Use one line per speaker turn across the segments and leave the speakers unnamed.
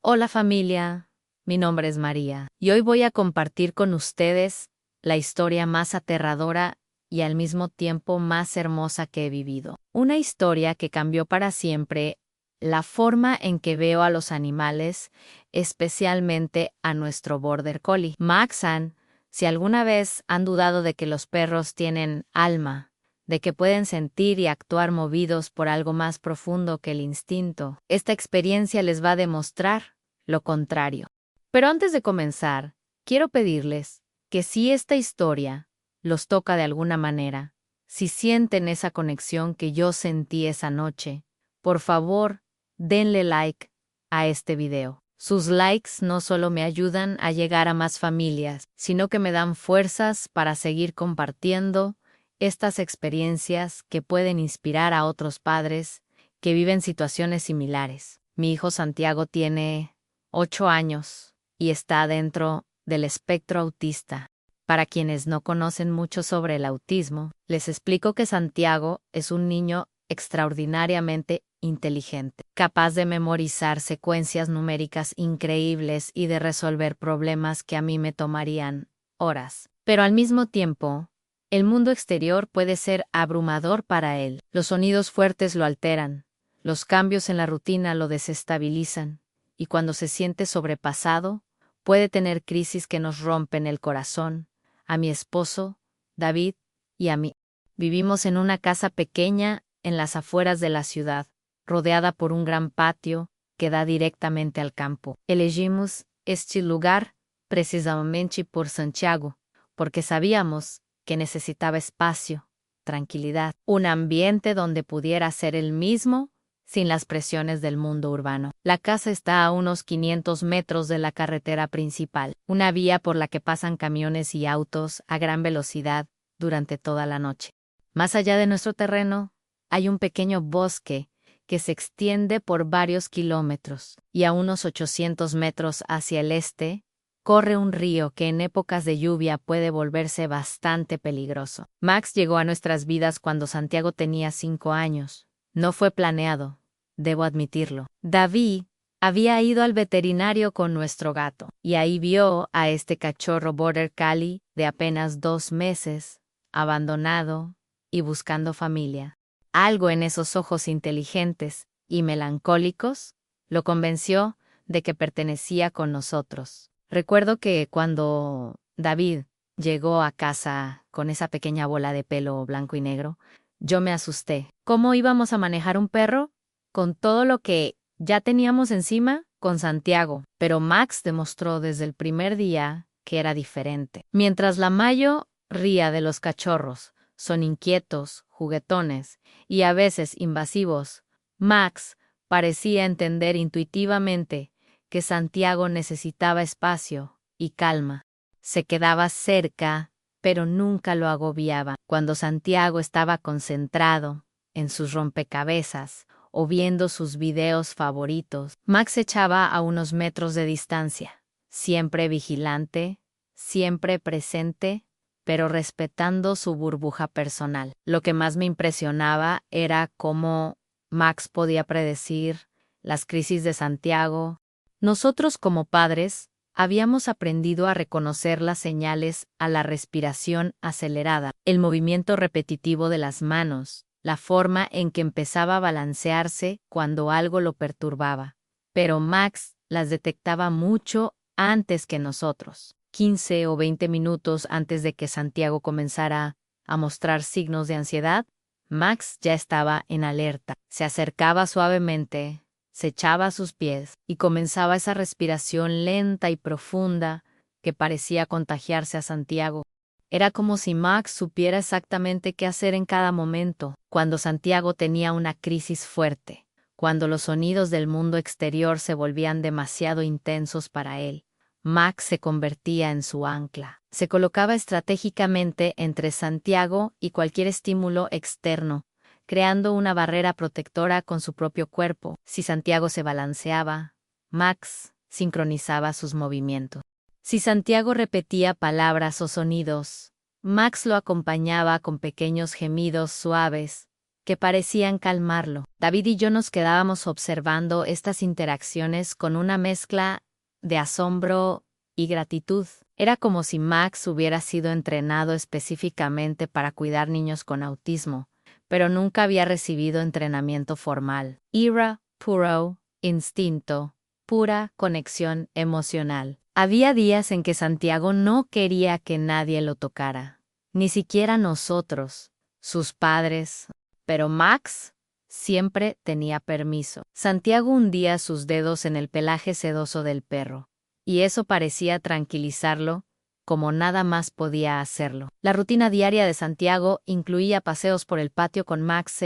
Hola familia, mi nombre es María y hoy voy a compartir con ustedes la historia más aterradora y al mismo tiempo más hermosa que he vivido. Una historia que cambió para siempre la forma en que veo a los animales, especialmente a nuestro Border Collie. Maxan, si alguna vez han dudado de que los perros tienen alma, de que pueden sentir y actuar movidos por algo más profundo que el instinto, esta experiencia les va a demostrar lo contrario. Pero antes de comenzar, quiero pedirles que si esta historia los toca de alguna manera, si sienten esa conexión que yo sentí esa noche, por favor, denle like a este video. Sus likes no solo me ayudan a llegar a más familias, sino que me dan fuerzas para seguir compartiendo estas experiencias que pueden inspirar a otros padres que viven situaciones similares. Mi hijo Santiago tiene 8 años y está dentro del espectro autista. Para quienes no conocen mucho sobre el autismo, les explico que Santiago es un niño extraordinariamente inteligente, capaz de memorizar secuencias numéricas increíbles y de resolver problemas que a mí me tomarían horas. Pero al mismo tiempo, el mundo exterior puede ser abrumador para él. Los sonidos fuertes lo alteran, los cambios en la rutina lo desestabilizan, y cuando se siente sobrepasado, puede tener crisis que nos rompen el corazón. A mi esposo, David, y a mí. Vivimos en una casa pequeña en las afueras de la ciudad, rodeada por un gran patio que da directamente al campo. Elegimos este lugar precisamente por Santiago, porque sabíamos que necesitaba espacio, tranquilidad, un ambiente donde pudiera ser el mismo sin las presiones del mundo urbano. La casa está a unos 500 metros de la carretera principal, una vía por la que pasan camiones y autos a gran velocidad durante toda la noche. Más allá de nuestro terreno, hay un pequeño bosque que se extiende por varios kilómetros, y a unos 800 metros hacia el este, corre un río que en épocas de lluvia puede volverse bastante peligroso. Max llegó a nuestras vidas cuando Santiago tenía 5 años. No fue planeado, debo admitirlo. David había ido al veterinario con nuestro gato, y ahí vio a este cachorro Border Collie de apenas 2 meses, abandonado y buscando familia. Algo en esos ojos inteligentes y melancólicos lo convenció de que pertenecía con nosotros. Recuerdo que cuando David llegó a casa con esa pequeña bola de pelo blanco y negro, yo me asusté. ¿Cómo íbamos a manejar un perro con todo lo que ya teníamos encima con Santiago? Pero Max demostró desde el primer día que era diferente. Mientras la Mayo ría de los cachorros, son inquietos, juguetones y a veces invasivos, Max parecía entender intuitivamente que Santiago necesitaba espacio y calma. Se quedaba cerca, pero nunca lo agobiaba. Cuando Santiago estaba concentrado en sus rompecabezas o viendo sus videos favoritos, Max echaba a unos metros de distancia, siempre vigilante, siempre presente, pero respetando su burbuja personal. Lo que más me impresionaba era cómo Max podía predecir las crisis de Santiago. Nosotros como padres habíamos aprendido a reconocer las señales a la respiración acelerada, el movimiento repetitivo de las manos, la forma en que empezaba a balancearse cuando algo lo perturbaba. Pero Max las detectaba mucho antes que nosotros. 15 o 20 minutos antes de que Santiago comenzara a mostrar signos de ansiedad, Max ya estaba en alerta. Se acercaba suavemente, se echaba a sus pies y comenzaba esa respiración lenta y profunda que parecía contagiarse a Santiago. Era como si Max supiera exactamente qué hacer en cada momento. Cuando Santiago tenía una crisis fuerte, cuando los sonidos del mundo exterior se volvían demasiado intensos para él, Max se convertía en su ancla. Se colocaba estratégicamente entre Santiago y cualquier estímulo externo, creando una barrera protectora con su propio cuerpo. Si Santiago se balanceaba, Max sincronizaba sus movimientos. Si Santiago repetía palabras o sonidos, Max lo acompañaba con pequeños gemidos suaves que parecían calmarlo. David y yo nos quedábamos observando estas interacciones con una mezcla de asombro y gratitud. Era como si Max hubiera sido entrenado específicamente para cuidar niños con autismo, pero nunca había recibido entrenamiento formal. Era puro instinto, pura conexión emocional. Había días en que Santiago no quería que nadie lo tocara, ni siquiera nosotros, sus padres, pero Max siempre tenía permiso. Santiago hundía sus dedos en el pelaje sedoso del perro, y eso parecía tranquilizarlo, como nada más podía hacerlo. La rutina diaria de Santiago incluía paseos por el patio con Max.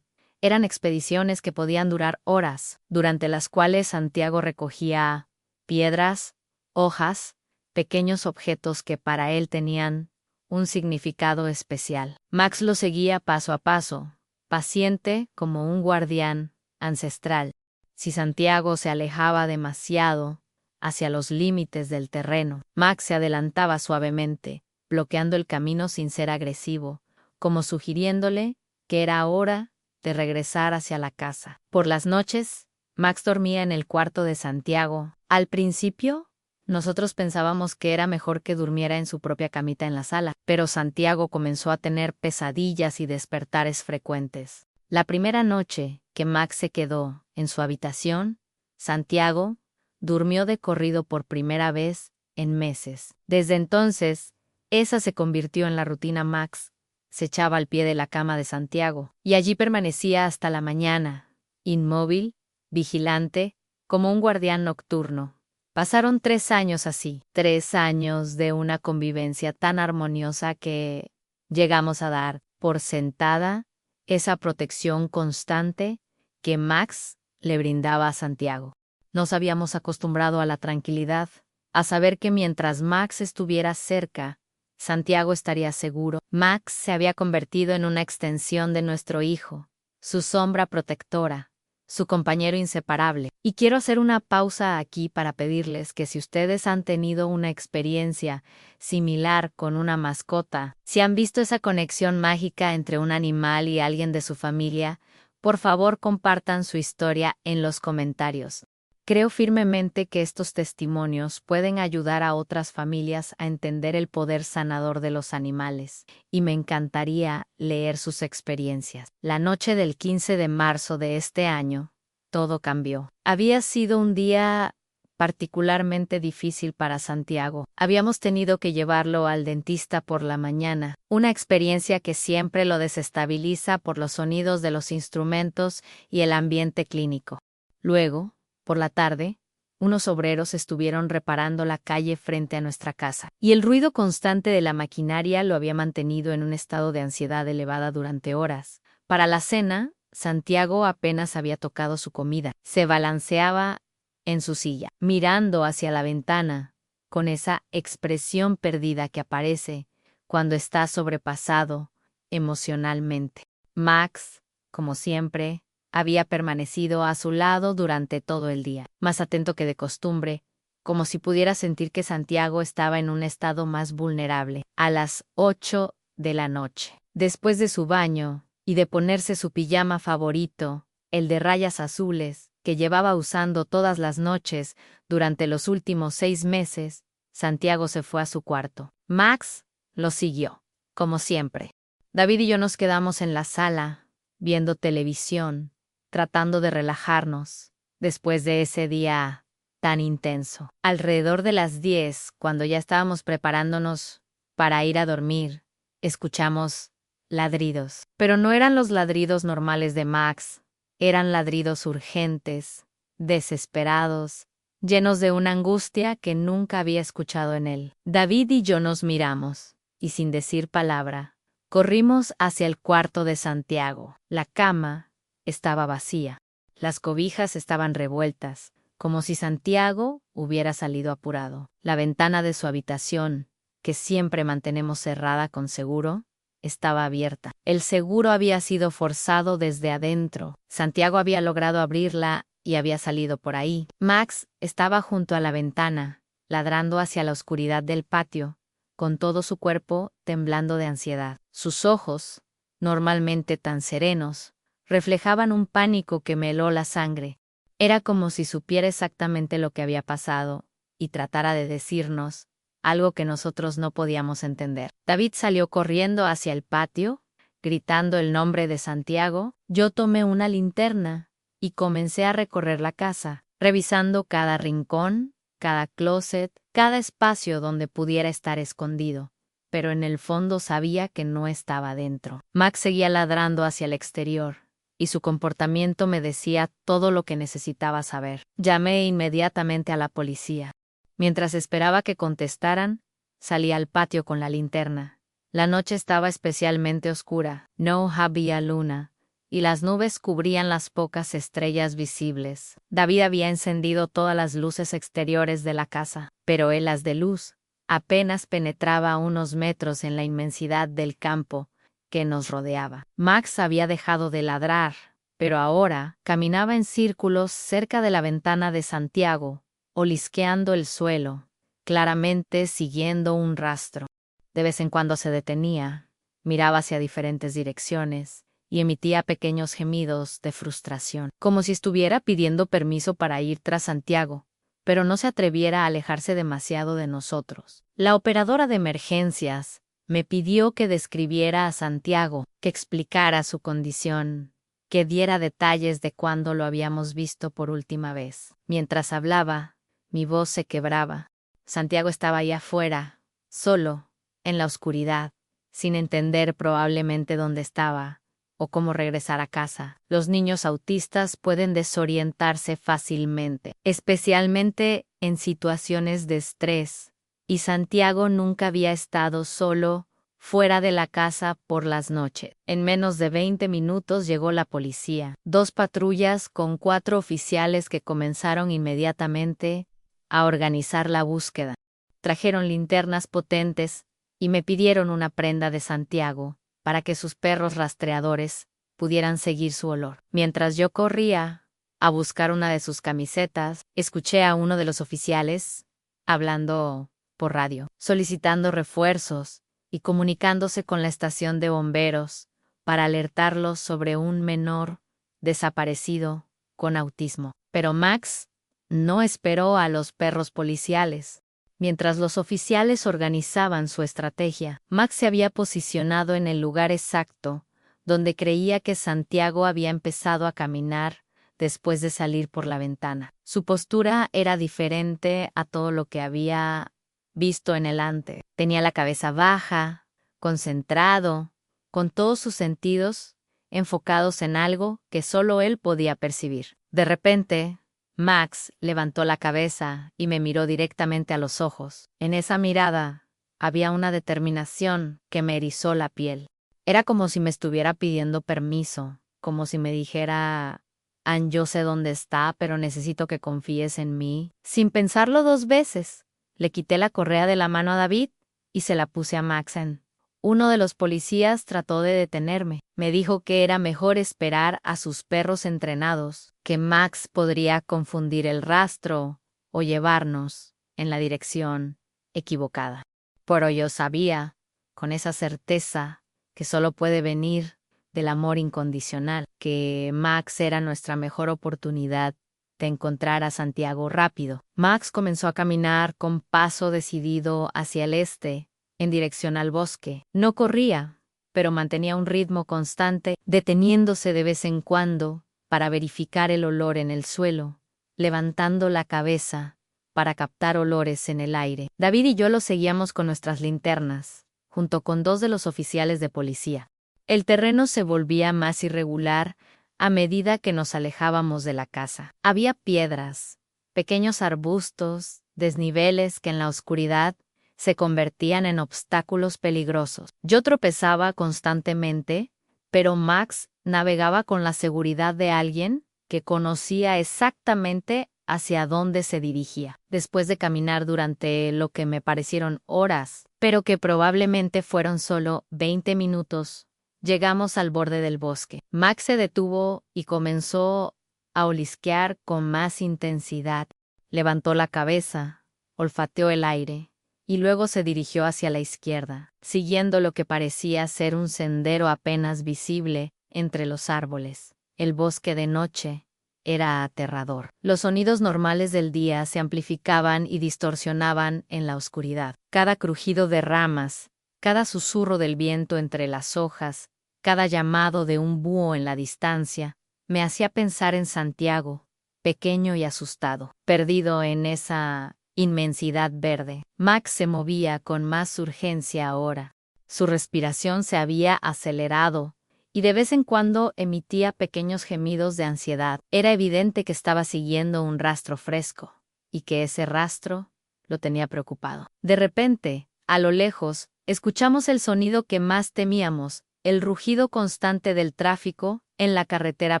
Eran expediciones que podían durar horas, durante las cuales Santiago recogía piedras, hojas, pequeños objetos que para él tenían un significado especial. Max lo seguía paso a paso, paciente como un guardián ancestral. Si Santiago se alejaba demasiado hacia los límites del terreno, Max se adelantaba suavemente, bloqueando el camino sin ser agresivo, como sugiriéndole que era hora de regresar hacia la casa. Por las noches, Max dormía en el cuarto de Santiago. Al principio, nosotros pensábamos que era mejor que durmiera en su propia camita en la sala, pero Santiago comenzó a tener pesadillas y despertares frecuentes. La primera noche que Max se quedó en su habitación, Santiago durmió de corrido por primera vez en meses. Desde entonces, esa se convirtió en la rutina. Max se echaba al pie de la cama de Santiago, y allí permanecía hasta la mañana, inmóvil, vigilante, como un guardián nocturno. Pasaron 3 años así, 3 años de una convivencia tan armoniosa que llegamos a dar por sentada esa protección constante que Max le brindaba a Santiago. Nos habíamos acostumbrado a la tranquilidad, a saber que mientras Max estuviera cerca, Santiago estaría seguro. Max se había convertido en una extensión de nuestro hijo, su sombra protectora, su compañero inseparable. Y quiero hacer una pausa aquí para pedirles que si ustedes han tenido una experiencia similar con una mascota, si han visto esa conexión mágica entre un animal y alguien de su familia, por favor compartan su historia en los comentarios. Creo firmemente que estos testimonios pueden ayudar a otras familias a entender el poder sanador de los animales, y me encantaría leer sus experiencias. La noche del 15 de marzo de este año, todo cambió. Había sido un día particularmente difícil para Santiago. Habíamos tenido que llevarlo al dentista por la mañana, una experiencia que siempre lo desestabiliza por los sonidos de los instrumentos y el ambiente clínico. Luego, por la tarde, unos obreros estuvieron reparando la calle frente a nuestra casa, y el ruido constante de la maquinaria lo había mantenido en un estado de ansiedad elevada durante horas. Para la cena, Santiago apenas había tocado su comida. Se balanceaba en su silla, mirando hacia la ventana, con esa expresión perdida que aparece cuando está sobrepasado emocionalmente. Max, como siempre, había permanecido a su lado durante todo el día, más atento que de costumbre, como si pudiera sentir que Santiago estaba en un estado más vulnerable. A las 8 de la noche, después de su baño y de ponerse su pijama favorito, el de rayas azules, que llevaba usando todas las noches durante los últimos 6 meses, Santiago se fue a su cuarto. Max lo siguió, como siempre. David y yo nos quedamos en la sala, viendo televisión, tratando de relajarnos, después de ese día tan intenso. Alrededor de las 10, cuando ya estábamos preparándonos para ir a dormir, escuchamos ladridos. Pero no eran los ladridos normales de Max, eran ladridos urgentes, desesperados, llenos de una angustia que nunca había escuchado en él. David y yo nos miramos, y sin decir palabra, corrimos hacia el cuarto de Santiago. La cama estaba vacía. Las cobijas estaban revueltas, como si Santiago hubiera salido apurado. La ventana de su habitación, que siempre mantenemos cerrada con seguro, estaba abierta. El seguro había sido forzado desde adentro. Santiago había logrado abrirla y había salido por ahí. Max estaba junto a la ventana, ladrando hacia la oscuridad del patio, con todo su cuerpo temblando de ansiedad. Sus ojos, normalmente tan serenos, reflejaban un pánico que me heló la sangre. Era como si supiera exactamente lo que había pasado y tratara de decirnos algo que nosotros no podíamos entender. David salió corriendo hacia el patio, gritando el nombre de Santiago. Yo tomé una linterna y comencé a recorrer la casa, revisando cada rincón, cada closet, cada espacio donde pudiera estar escondido, pero en el fondo sabía que no estaba dentro. Max seguía ladrando hacia el exterior, y su comportamiento me decía todo lo que necesitaba saber. Llamé inmediatamente a la policía. Mientras esperaba que contestaran, salí al patio con la linterna. La noche estaba especialmente oscura, no había luna, y las nubes cubrían las pocas estrellas visibles. David había encendido todas las luces exteriores de la casa, pero el haz de luz apenas penetraba a unos metros en la inmensidad del campo que nos rodeaba. Max había dejado de ladrar, pero ahora caminaba en círculos cerca de la ventana de Santiago, olisqueando el suelo, claramente siguiendo un rastro. De vez en cuando se detenía, miraba hacia diferentes direcciones y emitía pequeños gemidos de frustración, como si estuviera pidiendo permiso para ir tras Santiago, pero no se atreviera a alejarse demasiado de nosotros. La operadora de emergencias me pidió que describiera a Santiago, que explicara su condición, que diera detalles de cuándo lo habíamos visto por última vez. Mientras hablaba, mi voz se quebraba. Santiago estaba allá afuera, solo, en la oscuridad, sin entender probablemente dónde estaba o cómo regresar a casa. Los niños autistas pueden desorientarse fácilmente, especialmente en situaciones de estrés, y Santiago nunca había estado solo fuera de la casa por las noches. En menos de 20 minutos llegó la policía, 2 patrullas con 4 oficiales que comenzaron inmediatamente a organizar la búsqueda. Trajeron linternas potentes y me pidieron una prenda de Santiago para que sus perros rastreadores pudieran seguir su olor. Mientras yo corría a buscar una de sus camisetas, escuché a uno de los oficiales hablando por radio, solicitando refuerzos y comunicándose con la estación de bomberos para alertarlos sobre un menor desaparecido con autismo. Pero Max no esperó a los perros policiales. Mientras los oficiales organizaban su estrategia, Max se había posicionado en el lugar exacto donde creía que Santiago había empezado a caminar después de salir por la ventana. Su postura era diferente a todo lo que había visto en el antes. Tenía la cabeza baja, concentrado, con todos sus sentidos enfocados en algo que solo él podía percibir. De repente, Max levantó la cabeza y me miró directamente a los ojos. En esa mirada había una determinación que me erizó la piel. Era como si me estuviera pidiendo permiso, como si me dijera: Ann, yo sé dónde está, pero necesito que confíes en mí. Sin pensarlo 2 veces, le quité la correa de la mano a David y se la puse a Maxen. Uno de los policías trató de detenerme. Me dijo que era mejor esperar a sus perros entrenados, que Max podría confundir el rastro o llevarnos en la dirección equivocada. Pero yo sabía, con esa certeza, que solo puede venir del amor incondicional, que Max era nuestra mejor oportunidad de encontrar a Santiago rápido. Max comenzó a caminar con paso decidido hacia el este, en dirección al bosque. No corría, pero mantenía un ritmo constante, deteniéndose de vez en cuando para verificar el olor en el suelo, levantando la cabeza para captar olores en el aire. David y yo lo seguíamos con nuestras linternas, junto con 2 de los oficiales de policía. El terreno se volvía más irregular a medida que nos alejábamos de la casa. Había piedras, pequeños arbustos, desniveles que en la oscuridad se convertían en obstáculos peligrosos. Yo tropezaba constantemente, pero Max navegaba con la seguridad de alguien que conocía exactamente hacia dónde se dirigía. Después de caminar durante lo que me parecieron horas, pero que probablemente fueron solo 20 minutos, llegamos al borde del bosque. Max se detuvo y comenzó a olisquear con más intensidad. Levantó la cabeza, olfateó el aire y luego se dirigió hacia la izquierda, siguiendo lo que parecía ser un sendero apenas visible entre los árboles. El bosque de noche era aterrador. Los sonidos normales del día se amplificaban y distorsionaban en la oscuridad. Cada crujido de ramas, cada susurro del viento entre las hojas, cada llamado de un búho en la distancia, me hacía pensar en Santiago, pequeño y asustado, perdido en esa inmensidad verde. Max se movía con más urgencia ahora. Su respiración se había acelerado y de vez en cuando emitía pequeños gemidos de ansiedad. Era evidente que estaba siguiendo un rastro fresco, y que ese rastro lo tenía preocupado. De repente, a lo lejos, escuchamos el sonido que más temíamos, el rugido constante del tráfico en la carretera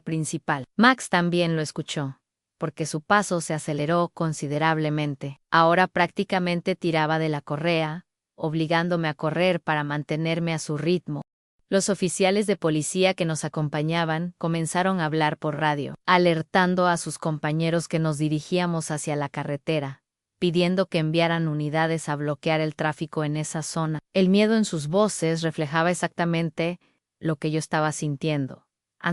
principal. Max también lo escuchó, porque su paso se aceleró considerablemente. Ahora prácticamente tiraba de la correa, obligándome a correr para mantenerme a su ritmo. Los oficiales de policía que nos acompañaban comenzaron a hablar por radio, alertando a sus compañeros que nos dirigíamos hacia la carretera, pidiendo que enviaran unidades a bloquear el tráfico en esa zona. El miedo en sus voces reflejaba exactamente lo que yo estaba sintiendo.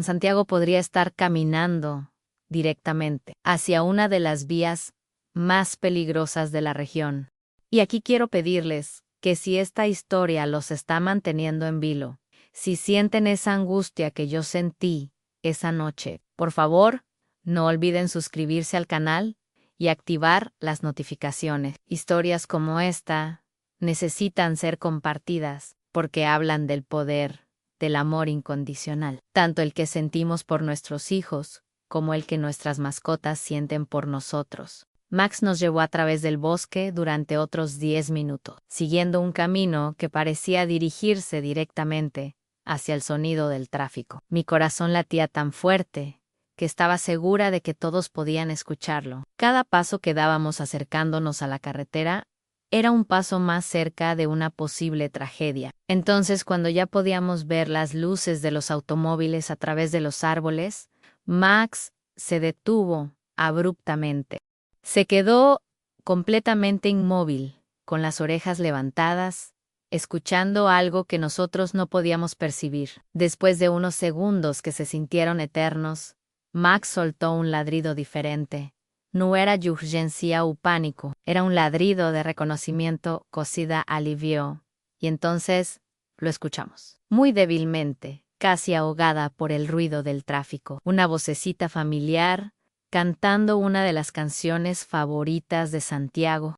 Santiago podría estar caminando directamente hacia una de las vías más peligrosas de la región. Y aquí quiero pedirles que si esta historia los está manteniendo en vilo, si sienten esa angustia que yo sentí esa noche, por favor, no olviden suscribirse al canal y activar las notificaciones. Historias como esta necesitan ser compartidas porque hablan del poder del amor incondicional, tanto el que sentimos por nuestros hijos como el que nuestras mascotas sienten por nosotros. Max nos llevó a través del bosque durante otros 10 minutos, siguiendo un camino que parecía dirigirse directamente hacia el sonido del tráfico. Mi corazón latía tan fuerte que estaba segura de que todos podían escucharlo. Cada paso que dábamos acercándonos a la carretera era un paso más cerca de una posible tragedia. Entonces, cuando ya podíamos ver las luces de los automóviles a través de los árboles, Max se detuvo abruptamente. Se quedó completamente inmóvil, con las orejas levantadas, escuchando algo que nosotros no podíamos percibir. Después de unos segundos que se sintieron eternos, Max soltó un ladrido diferente. No era de urgencia o pánico, era un ladrido de reconocimiento, cosida alivio. Y entonces lo escuchamos. Muy débilmente, casi ahogada por el ruido del tráfico. Una vocecita familiar, cantando una de las canciones favoritas de Santiago.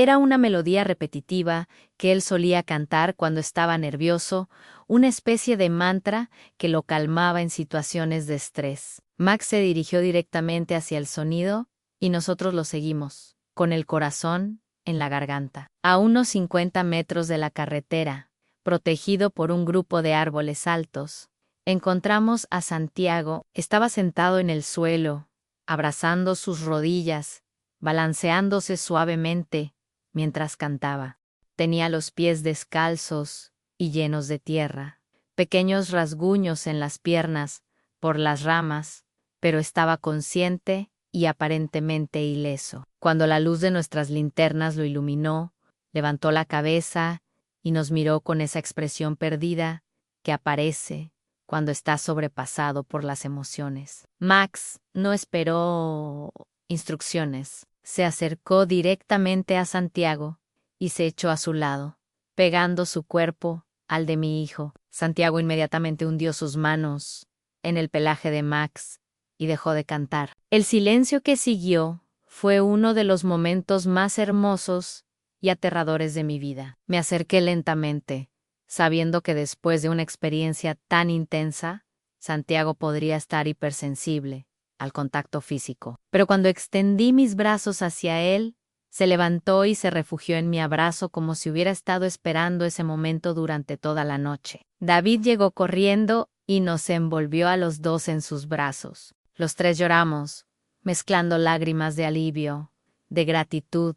Era una melodía repetitiva que él solía cantar cuando estaba nervioso, una especie de mantra que lo calmaba en situaciones de estrés. Max se dirigió directamente hacia el sonido y nosotros lo seguimos, con el corazón en la garganta. A unos 50 metros de la carretera, protegido por un grupo de árboles altos, encontramos a Santiago. Estaba sentado en el suelo, abrazando sus rodillas, balanceándose suavemente mientras cantaba. Tenía los pies descalzos y llenos de tierra, pequeños rasguños en las piernas por las ramas, pero estaba consciente y aparentemente ileso. Cuando la luz de nuestras linternas lo iluminó, levantó la cabeza y nos miró con esa expresión perdida que aparece cuando está sobrepasado por las emociones. Max no esperó instrucciones. Se acercó directamente a Santiago y se echó a su lado, pegando su cuerpo al de mi hijo. Santiago inmediatamente hundió sus manos en el pelaje de Max y dejó de cantar. El silencio que siguió fue uno de los momentos más hermosos y aterradores de mi vida. Me acerqué lentamente, sabiendo que después de una experiencia tan intensa, Santiago podría estar hipersensible al contacto físico. Pero cuando extendí mis brazos hacia él, se levantó y se refugió en mi abrazo como si hubiera estado esperando ese momento durante toda la noche. David llegó corriendo y nos envolvió a los dos en sus brazos. Los tres lloramos, mezclando lágrimas de alivio, de gratitud,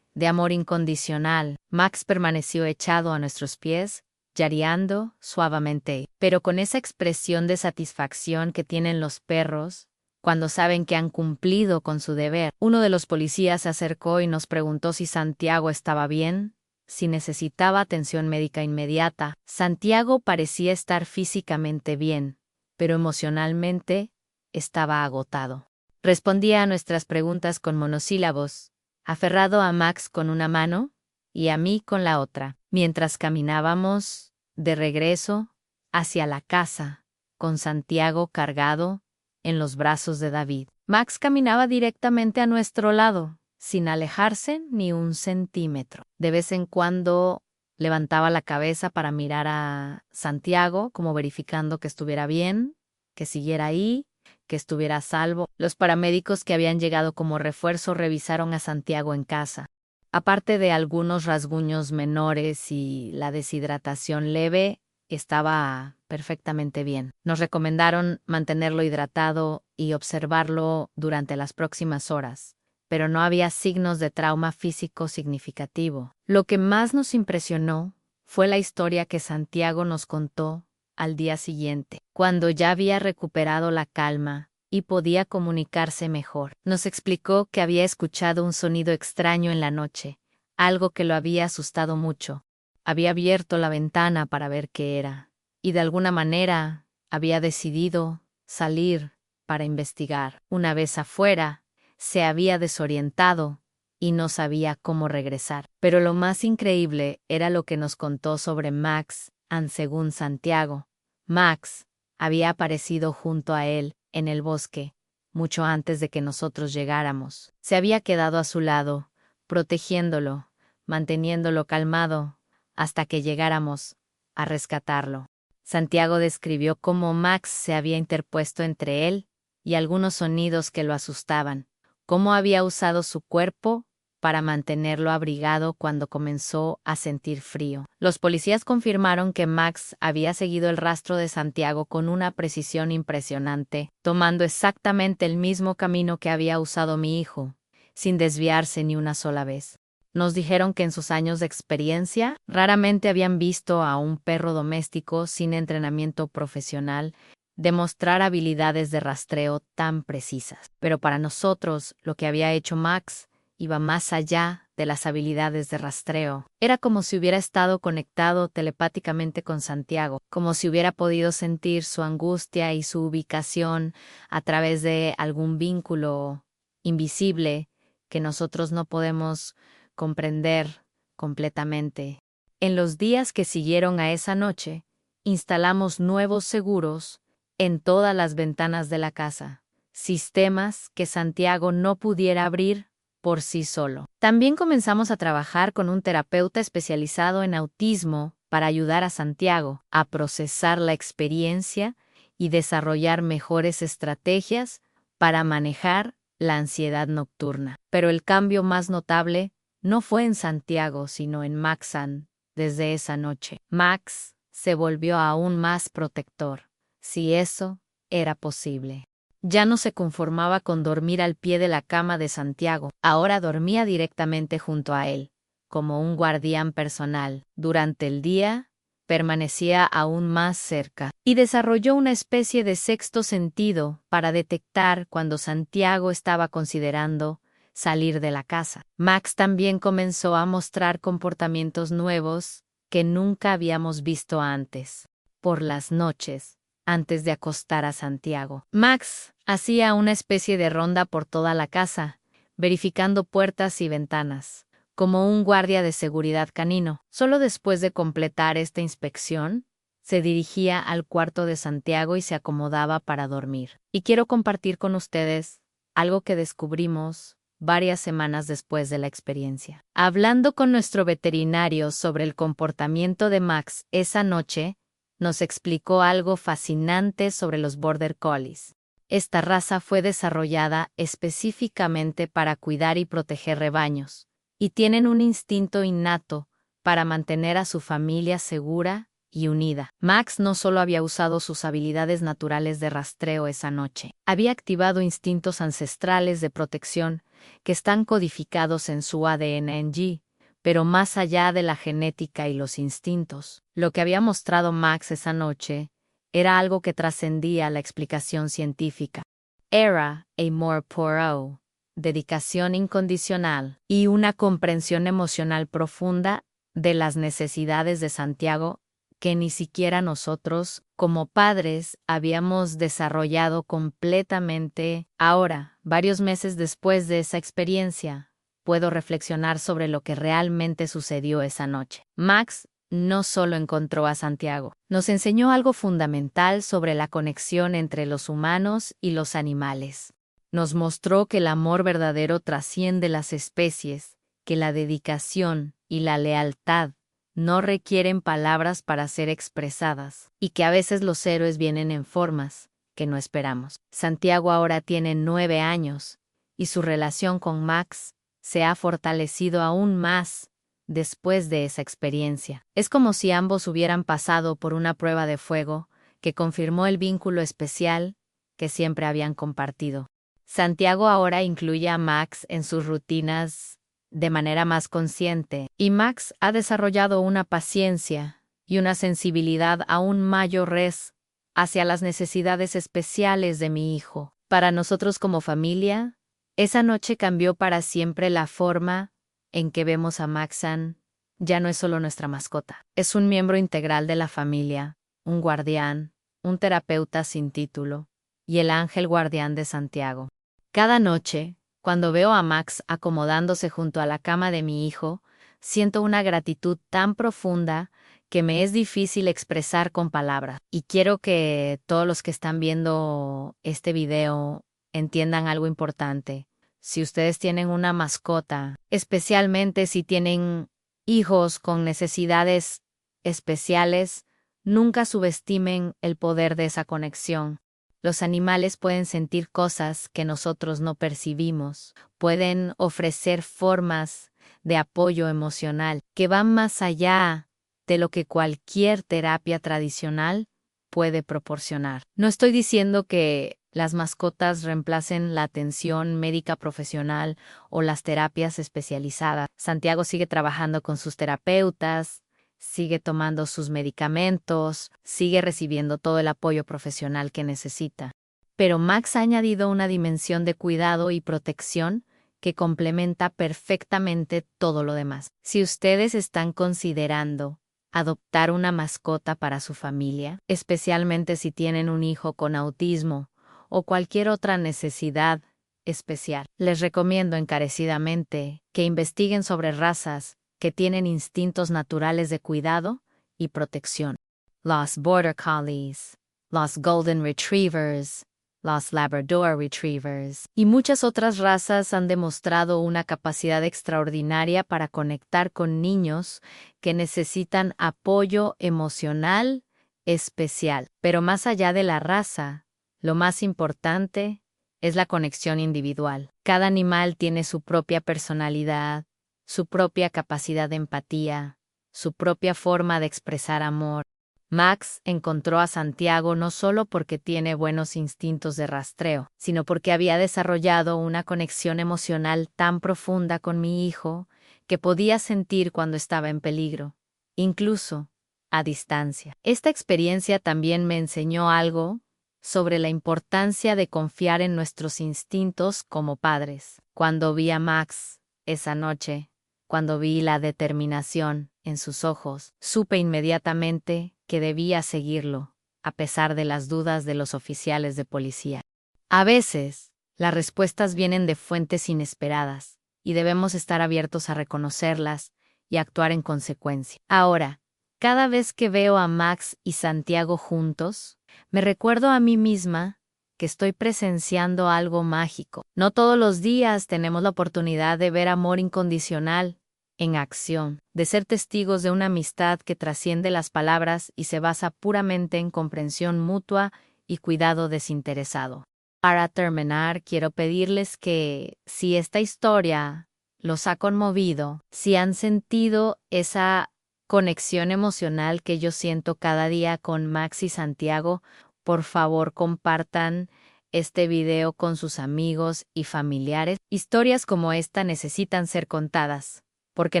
de amor incondicional. Max permaneció echado a nuestros pies, llareando suavemente, pero con esa expresión de satisfacción que tienen los perros cuando saben que han cumplido con su deber. Uno de los policías se acercó y nos preguntó si Santiago estaba bien, si necesitaba atención médica inmediata. Santiago parecía estar físicamente bien, pero emocionalmente estaba agotado. Respondía a nuestras preguntas con monosílabos, aferrado a Max con una mano y a mí con la otra, mientras caminábamos, de regreso, hacia la casa, con Santiago cargado en los brazos de David. Max caminaba directamente a nuestro lado, sin alejarse ni un centímetro. De vez en cuando levantaba la cabeza para mirar a Santiago, como verificando que estuviera bien, que siguiera ahí, que estuviera a salvo. Los paramédicos que habían llegado como refuerzo revisaron a Santiago en casa. Aparte de algunos rasguños menores y la deshidratación leve, estaba perfectamente bien. Nos recomendaron mantenerlo hidratado y observarlo durante las próximas horas, pero no había signos de trauma físico significativo. Lo que más nos impresionó fue la historia que Santiago nos contó al día siguiente, cuando ya había recuperado la calma y podía comunicarse mejor. Nos explicó que había escuchado un sonido extraño en la noche, algo que lo había asustado mucho. Había abierto la ventana para ver qué era, y de alguna manera había decidido salir para investigar. Una vez afuera, se había desorientado y no sabía cómo regresar. Pero lo más increíble era lo que nos contó sobre Max, según Santiago. Max había aparecido junto a él en el bosque, mucho antes de que nosotros llegáramos. Se había quedado a su lado, protegiéndolo, manteniéndolo calmado, hasta que llegáramos a rescatarlo. Santiago describió cómo Max se había interpuesto entre él y algunos sonidos que lo asustaban, cómo había usado su cuerpo para mantenerlo abrigado cuando comenzó a sentir frío. Los policías confirmaron que Max había seguido el rastro de Santiago con una precisión impresionante, tomando exactamente el mismo camino que había usado mi hijo, sin desviarse ni una sola vez. Nos dijeron que en sus años de experiencia raramente habían visto a un perro doméstico sin entrenamiento profesional demostrar habilidades de rastreo tan precisas. Pero para nosotros, lo que había hecho Max iba más allá de las habilidades de rastreo. Era como si hubiera estado conectado telepáticamente con Santiago, como si hubiera podido sentir su angustia y su ubicación a través de algún vínculo invisible que nosotros no podemos comprender completamente. En los días que siguieron a esa noche, instalamos nuevos seguros en todas las ventanas de la casa, sistemas que Santiago no pudiera abrir por sí solo. También comenzamos a trabajar con un terapeuta especializado en autismo para ayudar a Santiago a procesar la experiencia y desarrollar mejores estrategias para manejar la ansiedad nocturna. Pero el cambio más notable no fue en Santiago, sino en Maxan. Desde esa noche, Max se volvió aún más protector, si eso era posible. Ya no se conformaba con dormir al pie de la cama de Santiago, ahora dormía directamente junto a él, como un guardián personal. Durante el día, permanecía aún más cerca, y desarrolló una especie de sexto sentido para detectar cuando Santiago estaba considerando salir de la casa. Max también comenzó a mostrar comportamientos nuevos que nunca habíamos visto antes. Por las noches, antes de acostar a Santiago, Max hacía una especie de ronda por toda la casa, verificando puertas y ventanas, como un guardia de seguridad canino. Solo después de completar esta inspección, se dirigía al cuarto de Santiago y se acomodaba para dormir. Y quiero compartir con ustedes algo que descubrimos varias semanas después de la experiencia. Hablando con nuestro veterinario sobre el comportamiento de Max esa noche, nos explicó algo fascinante sobre los Border Collies. Esta raza fue desarrollada específicamente para cuidar y proteger rebaños, y tienen un instinto innato para mantener a su familia segura y unida. Max no solo había usado sus habilidades naturales de rastreo esa noche, había activado instintos ancestrales de protección que están codificados en su ADN-NG, pero más allá de la genética y los instintos. Lo que había mostrado Max esa noche era algo que trascendía la explicación científica. Era amor puro, dedicación incondicional y una comprensión emocional profunda de las necesidades de Santiago que ni siquiera nosotros, como padres, habíamos desarrollado completamente. Ahora, varios meses después de esa experiencia, puedo reflexionar sobre lo que realmente sucedió esa noche. Max no solo encontró a Santiago, nos enseñó algo fundamental sobre la conexión entre los humanos y los animales. Nos mostró que el amor verdadero trasciende las especies, que la dedicación y la lealtad no requieren palabras para ser expresadas, y que a veces los héroes vienen en formas que no esperamos. Santiago ahora tiene 9 años, y su relación con Max se ha fortalecido aún más después de esa experiencia. Es como si ambos hubieran pasado por una prueba de fuego que confirmó el vínculo especial que siempre habían compartido. Santiago ahora incluye a Max en sus rutinas de manera más consciente, y Max ha desarrollado una paciencia y una sensibilidad aún mayores hacia las necesidades especiales de mi hijo. Para nosotros como familia, esa noche cambió para siempre la forma en que vemos a Maxan. Ya no es solo nuestra mascota, es un miembro integral de la familia, un guardián, un terapeuta sin título, y el ángel guardián de Santiago. Cada noche, cuando veo a Max acomodándose junto a la cama de mi hijo, siento una gratitud tan profunda que me es difícil expresar con palabras. Y quiero que todos los que están viendo este video entiendan algo importante. Si ustedes tienen una mascota, especialmente si tienen hijos con necesidades especiales, nunca subestimen el poder de esa conexión. Los animales pueden sentir cosas que nosotros no percibimos, pueden ofrecer formas de apoyo emocional que van más allá de lo que cualquier terapia tradicional puede proporcionar. No estoy diciendo que las mascotas reemplacen la atención médica profesional o las terapias especializadas. Santiago sigue trabajando con sus terapeutas, sigue tomando sus medicamentos, sigue recibiendo todo el apoyo profesional que necesita. Pero Max ha añadido una dimensión de cuidado y protección que complementa perfectamente todo lo demás. Si ustedes están considerando adoptar una mascota para su familia, especialmente si tienen un hijo con autismo o cualquier otra necesidad especial, les recomiendo encarecidamente que investiguen sobre razas que tienen instintos naturales de cuidado y protección. Los Border Collies, los Golden Retrievers, los Labrador Retrievers y muchas otras razas han demostrado una capacidad extraordinaria para conectar con niños que necesitan apoyo emocional especial. Pero más allá de la raza, lo más importante es la conexión individual. Cada animal tiene su propia personalidad, su propia capacidad de empatía, su propia forma de expresar amor. Max encontró a Santiago no solo porque tiene buenos instintos de rastreo, sino porque había desarrollado una conexión emocional tan profunda con mi hijo que podía sentir cuando estaba en peligro, incluso a distancia. Esta experiencia también me enseñó algo sobre la importancia de confiar en nuestros instintos como padres. Cuando vi a Max esa noche, cuando vi la determinación en sus ojos, supe inmediatamente que debía seguirlo, a pesar de las dudas de los oficiales de policía. A veces, las respuestas vienen de fuentes inesperadas, y debemos estar abiertos a reconocerlas y actuar en consecuencia. Ahora, cada vez que veo a Max y Santiago juntos, me recuerdo a mí misma que estoy presenciando algo mágico. No todos los días tenemos la oportunidad de ver amor incondicional en acción, de ser testigos de una amistad que trasciende las palabras y se basa puramente en comprensión mutua y cuidado desinteresado. Para terminar, quiero pedirles que, si esta historia los ha conmovido, si han sentido esa conexión emocional que yo siento cada día con Max y Santiago, por favor compartan este video con sus amigos y familiares. Historias como esta necesitan ser contadas, porque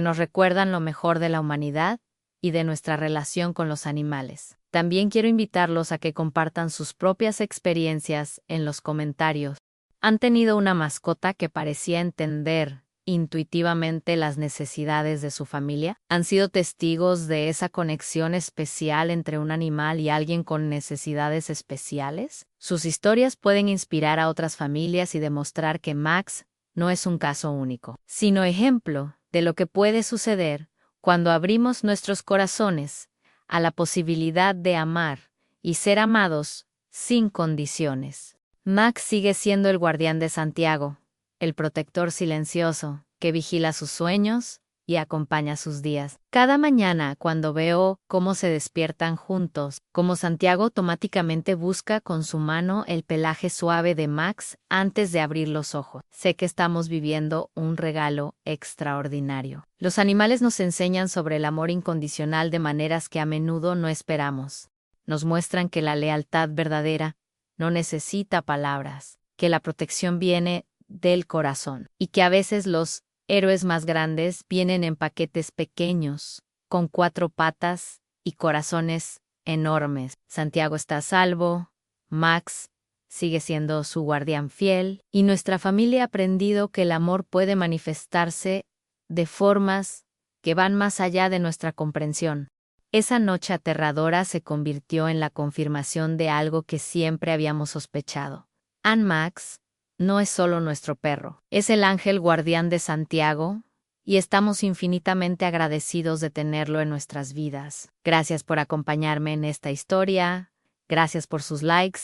nos recuerdan lo mejor de la humanidad y de nuestra relación con los animales. También quiero invitarlos a que compartan sus propias experiencias en los comentarios. ¿Han tenido una mascota que parecía entender intuitivamente las necesidades de su familia? ¿Han sido testigos de esa conexión especial entre un animal y alguien con necesidades especiales? Sus historias pueden inspirar a otras familias y demostrar que Max no es un caso único, sino ejemplo de lo que puede suceder cuando abrimos nuestros corazones a la posibilidad de amar y ser amados sin condiciones. Max sigue siendo el guardián de Santiago, el protector silencioso que vigila sus sueños y acompaña sus días. Cada mañana, cuando veo cómo se despiertan juntos, como Santiago automáticamente busca con su mano el pelaje suave de Max antes de abrir los ojos, sé que estamos viviendo un regalo extraordinario. Los animales nos enseñan sobre el amor incondicional de maneras que a menudo no esperamos. Nos muestran que la lealtad verdadera no necesita palabras, que la protección viene del corazón y que a veces los héroes más grandes vienen en paquetes pequeños, con 4 patas y corazones enormes. Santiago está a salvo, Max sigue siendo su guardián fiel, y nuestra familia ha aprendido que el amor puede manifestarse de formas que van más allá de nuestra comprensión. Esa noche aterradora se convirtió en la confirmación de algo que siempre habíamos sospechado. Max no es solo nuestro perro, es el ángel guardián de Santiago, y estamos infinitamente agradecidos de tenerlo en nuestras vidas. Gracias por acompañarme en esta historia, gracias por sus likes,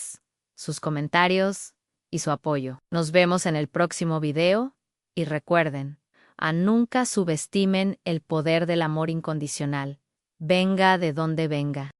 sus comentarios y su apoyo. Nos vemos en el próximo video, y recuerden, nunca subestimen el poder del amor incondicional, venga de donde venga.